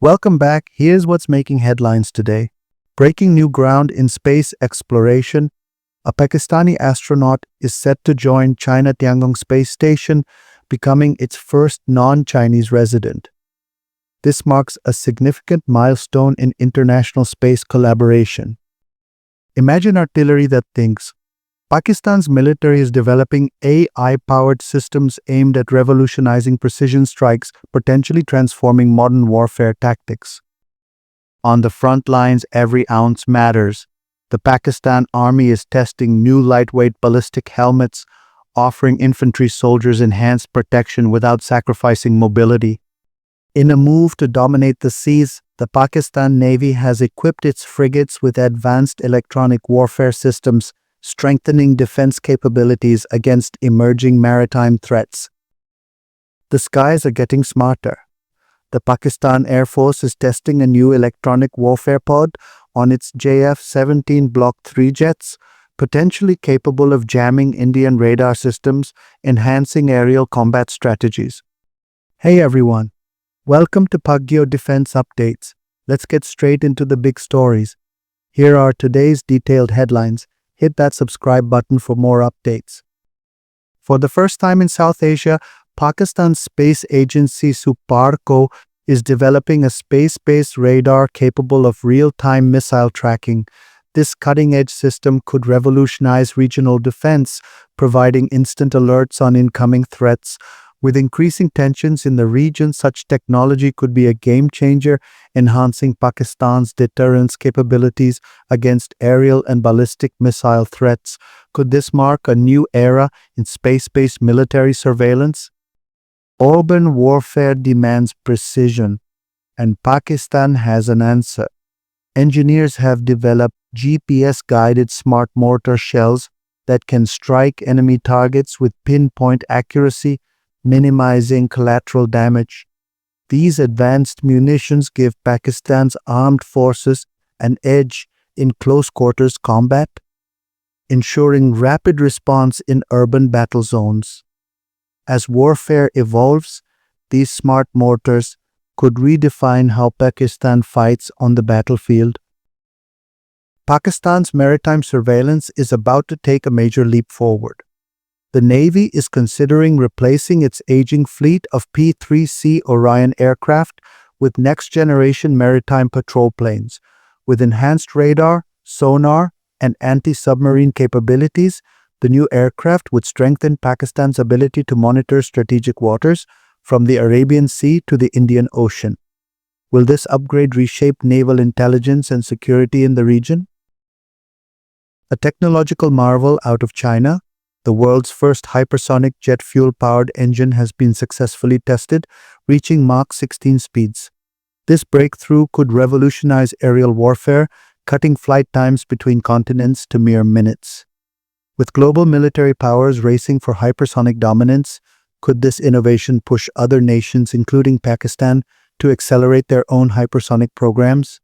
Welcome back. Here's what's making headlines today. Breaking new ground in space exploration. A Pakistani astronaut is set to join China Tiangong space station, becoming its first non-Chinese resident. This marks a significant milestone in international space collaboration. Imagine artillery that thinks. Pakistan's military is developing AI-powered systems aimed at revolutionizing precision strikes, potentially transforming modern warfare tactics. On the front lines, every ounce matters. The Pakistan Army is testing new lightweight ballistic helmets, offering infantry soldiers enhanced protection without sacrificing mobility. In a move to dominate the seas, the Pakistan Navy has equipped its frigates with advanced electronic warfare systems, strengthening defense capabilities against emerging maritime threats. The skies are getting smarter. The Pakistan Air Force is testing a new electronic warfare pod on its JF-17 Block 3 jets, potentially capable of jamming Indian radar systems, enhancing aerial combat strategies. Hey everyone, welcome to Pakistangeo Defence Updates. Let's get straight into the big stories. Here are today's detailed headlines. Hit that subscribe button for more updates. For the first time in South Asia, Pakistan's space agency SUPARCO is developing a space-based radar capable of real-time missile tracking. This cutting-edge system could revolutionize regional defense, providing instant alerts on incoming threats. With increasing tensions in the region, such technology could be a game-changer, enhancing Pakistan's deterrence capabilities against aerial and ballistic missile threats. Could this mark a new era in space-based military surveillance? Urban warfare demands precision, and Pakistan has an answer. Engineers have developed GPS-guided smart mortar shells that can strike enemy targets with pinpoint accuracy, minimizing collateral damage. These advanced munitions give Pakistan's armed forces an edge in close-quarters combat, ensuring rapid response in urban battle zones. As warfare evolves, these smart mortars could redefine how Pakistan fights on the battlefield. Pakistan's maritime surveillance is about to take a major leap forward. The Navy is considering replacing its aging fleet of P-3C Orion aircraft with next-generation maritime patrol planes. With enhanced radar, sonar, and anti-submarine capabilities, the new aircraft would strengthen Pakistan's ability to monitor strategic waters from the Arabian Sea to the Indian Ocean. Will this upgrade reshape naval intelligence and security in the region? A technological marvel out of China, the world's first hypersonic jet fuel-powered engine has been successfully tested, reaching Mach 16 speeds. This breakthrough could revolutionize aerial warfare, cutting flight times between continents to mere minutes. With global military powers racing for hypersonic dominance, could this innovation push other nations, including Pakistan, to accelerate their own hypersonic programs?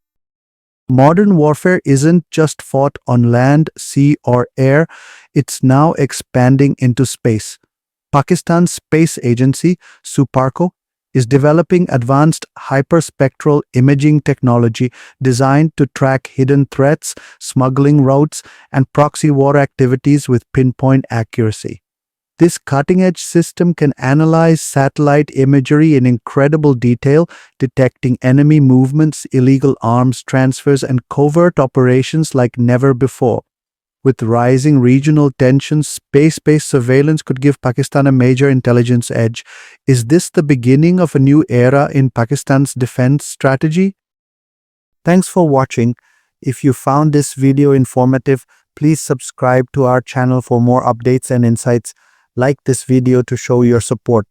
Modern warfare isn't just fought on land, sea, or air, it's now expanding into space. Pakistan's space agency, SUPARCO, is developing advanced hyperspectral imaging technology designed to track hidden threats, smuggling routes, and proxy war activities with pinpoint accuracy. This cutting-edge system can analyze satellite imagery in incredible detail, detecting enemy movements, illegal arms transfers, and covert operations like never before. With rising regional tensions, space-based surveillance could give Pakistan a major intelligence edge. Is this the beginning of a new era in Pakistan's defense strategy? Thanks for watching. If you found this video informative, please subscribe to our channel for more updates and insights. Like this video to show your support.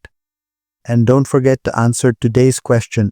And don't forget to answer today's question.